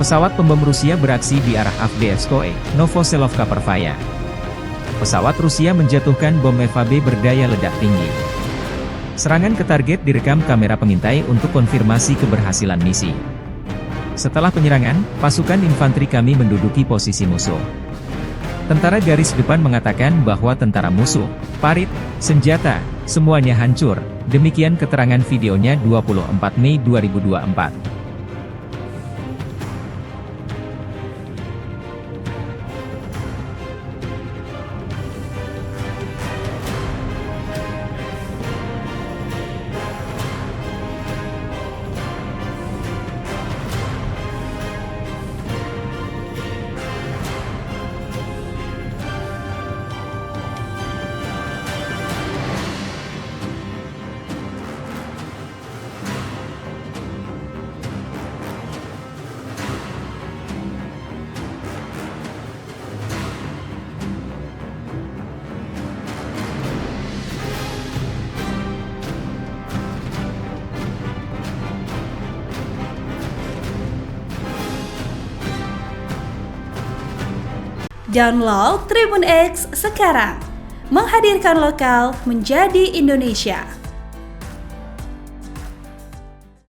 Pesawat pembom Rusia beraksi di arah Avdiivskoye, Novoselovka-Pervaya. Pesawat Rusia menjatuhkan bom FAB berdaya ledak tinggi. Serangan ke target direkam kamera pengintai untuk konfirmasi keberhasilan misi. Setelah penyerangan, pasukan infanteri kami menduduki posisi musuh. Tentara garis depan mengatakan bahwa tentara musuh, parit, senjata, semuanya hancur. Demikian keterangan videonya 24 Mei 2024. Download Tribun X sekarang, menghadirkan lokal menjadi Indonesia.